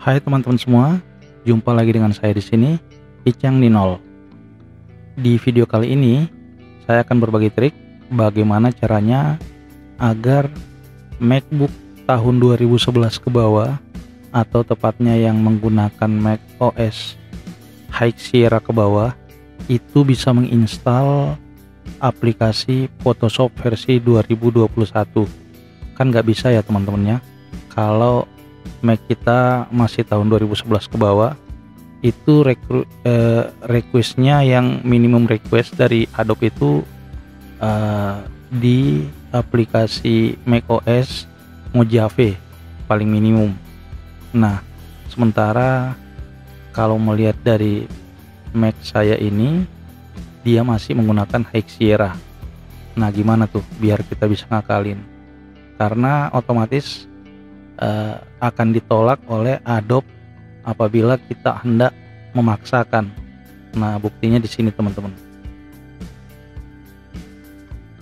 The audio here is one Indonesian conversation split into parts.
Hai teman-teman semua, jumpa lagi dengan saya di sini, Icang Ninol. Di video kali ini, saya akan berbagi trik bagaimana caranya agar MacBook tahun 2011 ke bawah, atau tepatnya yang menggunakan Mac OS High Sierra ke bawah, itu bisa menginstal aplikasi Photoshop versi 2021. Kan nggak bisa ya teman-temannya, kalau Mac kita masih tahun 2011 ke bawah, itu requestnya yang minimum request dari Adobe itu di aplikasi macOS Mojave paling minimum. Nah, sementara kalau melihat dari Mac saya ini, dia masih menggunakan High Sierra. Nah, gimana tuh biar kita bisa ngakalin? Karena otomatis akan ditolak oleh Adobe apabila kita hendak memaksakan. Nah, buktinya di sini teman-teman.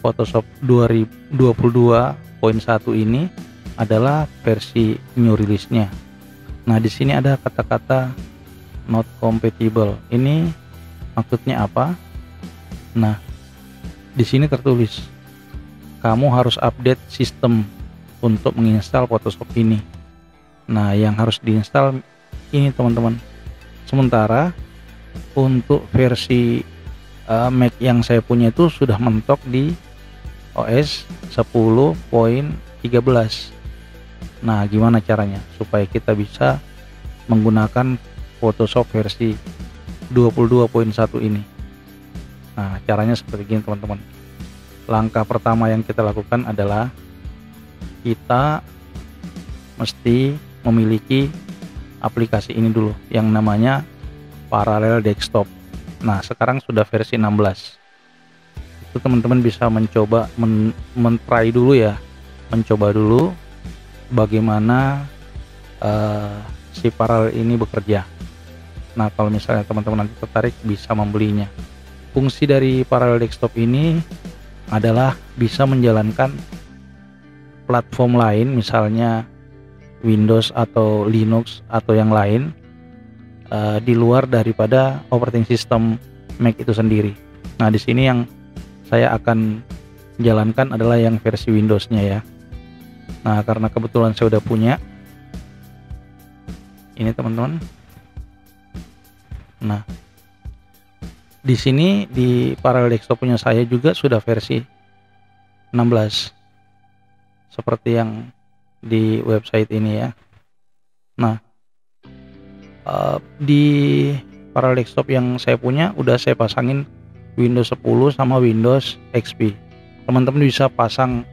Photoshop 2022.1 ini adalah versi new release-nya. Nah, di sini ada kata-kata not compatible. Ini maksudnya apa? Nah, di sini tertulis kamu harus update sistem untuk menginstal Photoshop ini. Nah, yang harus diinstal ini teman-teman. Sementara untuk versi Mac yang saya punya itu sudah mentok di OS 10.13. Nah, gimana caranya supaya kita bisa menggunakan Photoshop versi 22.1 ini? Nah, caranya seperti ini teman-teman. Langkah pertama yang kita lakukan adalah kita mesti memiliki aplikasi ini dulu yang namanya Parallel Desktop. Nah, sekarang sudah versi 16. Itu teman-teman bisa mencoba men-try dulu ya, mencoba dulu bagaimana si Parallel ini bekerja. Nah, kalau misalnya teman-teman nanti tertarik bisa membelinya. Fungsi dari Parallel Desktop ini adalah bisa menjalankan platform lain, misalnya Windows atau Linux atau yang lain, di luar daripada operating system Mac itu sendiri. Nah, di sini yang saya akan jalankan adalah yang versi Windows-nya ya. Nah, karena kebetulan saya udah punya ini teman-teman. Nah, di sini di Parallel Desktop punya saya juga sudah versi 16. Seperti yang di website ini ya. Nah, di Parallel Desktop yang saya punya udah saya pasangin Windows 10 sama Windows XP. Teman-teman bisa pasang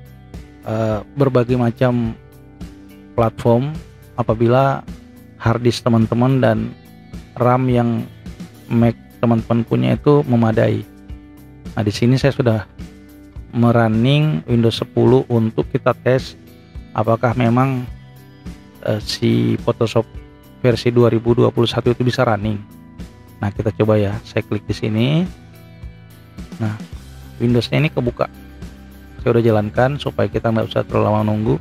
berbagai macam platform apabila harddisk teman-teman dan RAM yang Mac teman-teman punya itu memadai. Nah, di sini saya sudah merunning Windows 10 untuk kita tes apakah memang si Photoshop versi 2021 itu bisa running. Nah, kita coba ya. Saya klik di sini. Nah, Windows-nya ini kebuka. Saya udah jalankan supaya kita nggak usah terlalu lama nunggu.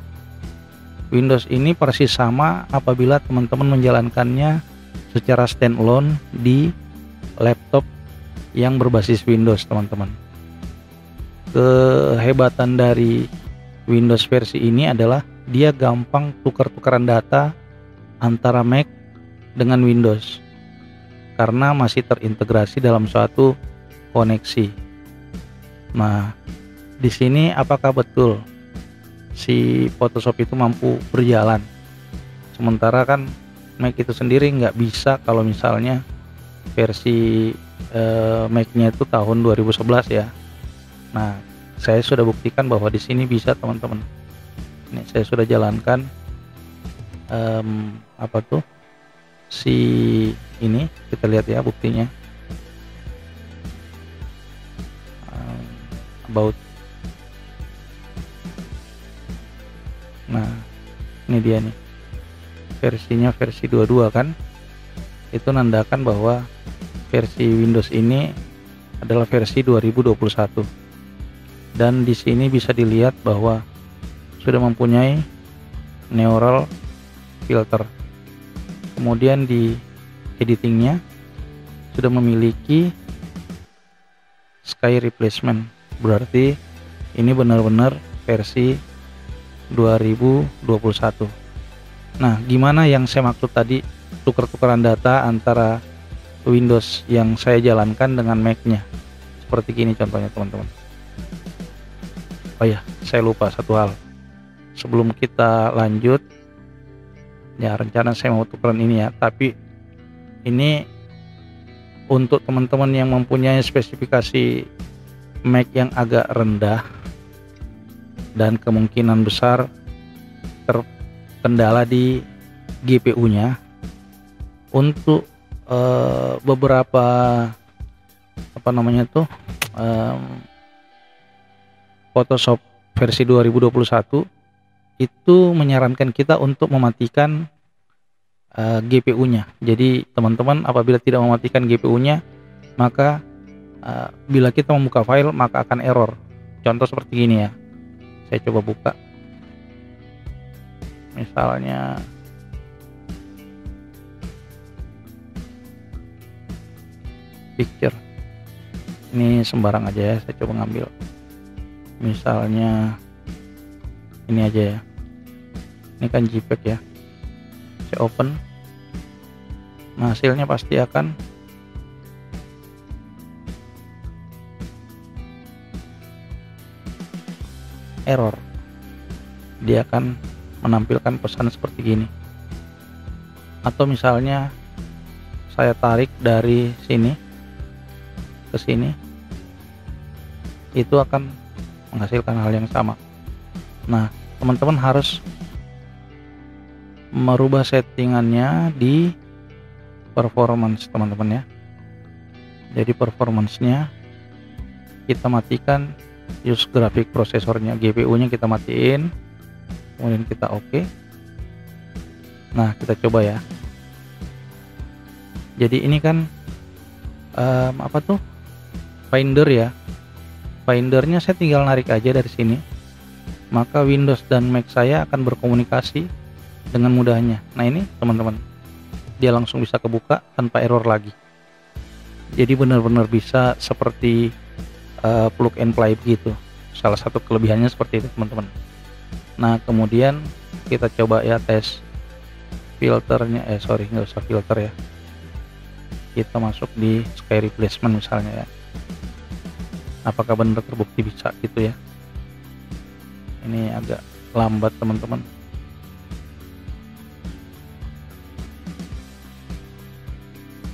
Windows ini persis sama apabila teman-teman menjalankannya secara standalone di laptop yang berbasis Windows, teman-teman. Kehebatan dari Windows versi ini adalah dia gampang tukar-tukaran data antara Mac dengan Windows karena masih terintegrasi dalam suatu koneksi. Nah, di sini apakah betul si Photoshop itu mampu berjalan? Sementara kan Mac itu sendiri nggak bisa kalau misalnya versi Mac-nya itu tahun 2011 ya. Nah, saya sudah buktikan bahwa di sini bisa teman-teman. Ini saya sudah jalankan apa tuh si ini, kita lihat ya buktinya. About. Nah, ini dia nih. Versinya versi 22 kan. Itu nandakan bahwa versi Windows ini adalah versi 2021. Dan di sini bisa dilihat bahwa sudah mempunyai neural filter. kemudian di editingnya sudah memiliki sky replacement, berarti ini benar-benar versi 2021. Nah, gimana yang saya maksud tadi, tuker-tukeran data antara Windows yang saya jalankan dengan Mac-nya. Seperti gini contohnya teman-teman. Oh ya, saya lupa satu hal. Sebelum kita lanjut, ya rencana saya mau tukeran ini ya, tapi ini untuk teman-teman yang mempunyai spesifikasi Mac yang agak rendah dan kemungkinan besar terkendala di GPU-nya, untuk beberapa Photoshop versi 2021 itu menyarankan kita untuk mematikan GPU-nya. Jadi teman-teman apabila tidak mematikan GPU-nya, maka bila kita membuka file maka akan error. Contoh seperti ini ya. Saya coba buka. Misalnya picture. Ini sembarang aja ya, saya coba ngambil. Misalnya ini aja ya. Ini kan JPEG ya. Saya open. Nah, hasilnya pasti akan error. Dia akan menampilkan pesan seperti gini. Atau misalnya saya tarik dari sini ke sini, itu akan menghasilkan hal yang sama. Nah, teman-teman harus merubah settingannya di performance teman-teman ya. Jadi performance-nya kita matikan, use graphic prosesornya, GPU-nya kita matiin, kemudian kita oke. Nah, kita coba ya. Jadi ini kan Finder ya. Findernya saya tinggal narik aja dari sini, maka Windows dan Mac saya akan berkomunikasi dengan mudahnya. Nah, ini teman-teman, dia langsung bisa kebuka tanpa error lagi. Jadi benar-benar bisa seperti plug and play gitu. Salah satu kelebihannya seperti itu teman-teman. Nah, kemudian kita coba ya tes filternya. Nggak usah filter ya. Kita masuk di sky replacement misalnya ya. Apakah benar terbukti bisa gitu ya. Ini agak lambat teman-teman.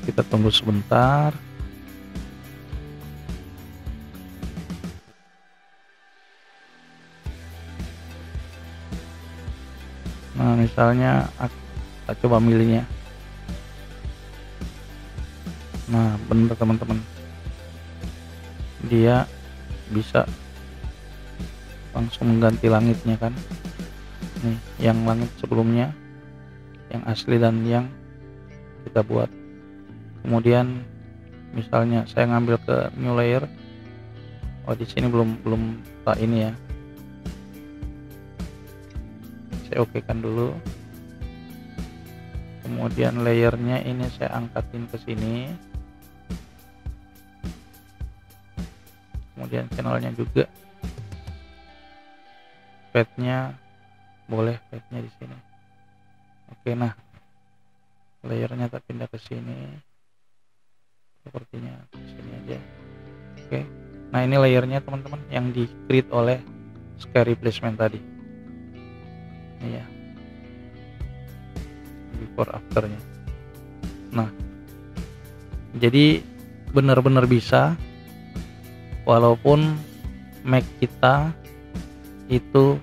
Kita tunggu sebentar. Nah, misalnya kita coba milihnya. Nah, benar teman-teman, dia bisa langsung mengganti langitnya kan. Nih, yang langit sebelumnya, yang asli dan yang kita buat. Kemudian misalnya saya ngambil ke new layer. Oh, di sini belum tak ini ya. Saya okekan dulu. Kemudian layernya ini saya angkatin ke sini. Kemudian channelnya juga, padnya boleh, padnya di sini. Oke, nah layernya tak pindah ke sini, sepertinya ke sini aja. Oke, nah ini layernya teman-teman yang di create oleh sky replacement tadi. Ini ya, before afternya. Nah, jadi benar-benar bisa. Walaupun Mac kita itu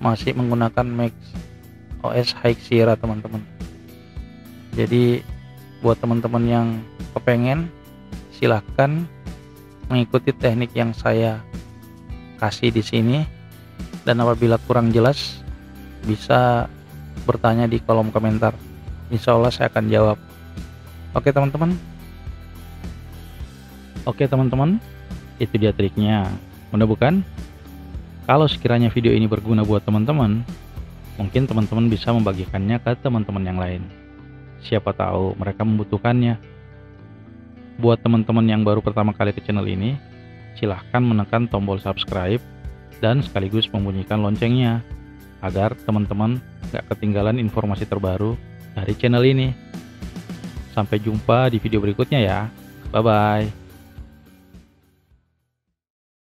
masih menggunakan Mac OS High Sierra teman-teman. Jadi buat teman-teman yang kepengen, silahkan mengikuti teknik yang saya kasih di sini, dan apabila kurang jelas bisa bertanya di kolom komentar. Insya Allah saya akan jawab. Oke teman-teman. Itu dia triknya. Mudah bukan? Kalau sekiranya video ini berguna buat teman-teman, mungkin teman-teman bisa membagikannya ke teman-teman yang lain. Siapa tahu mereka membutuhkannya. Buat teman-teman yang baru pertama kali ke channel ini, silahkan menekan tombol subscribe dan sekaligus membunyikan loncengnya, agar teman-teman gak ketinggalan informasi terbaru dari channel ini. Sampai jumpa di video berikutnya ya. Bye-bye.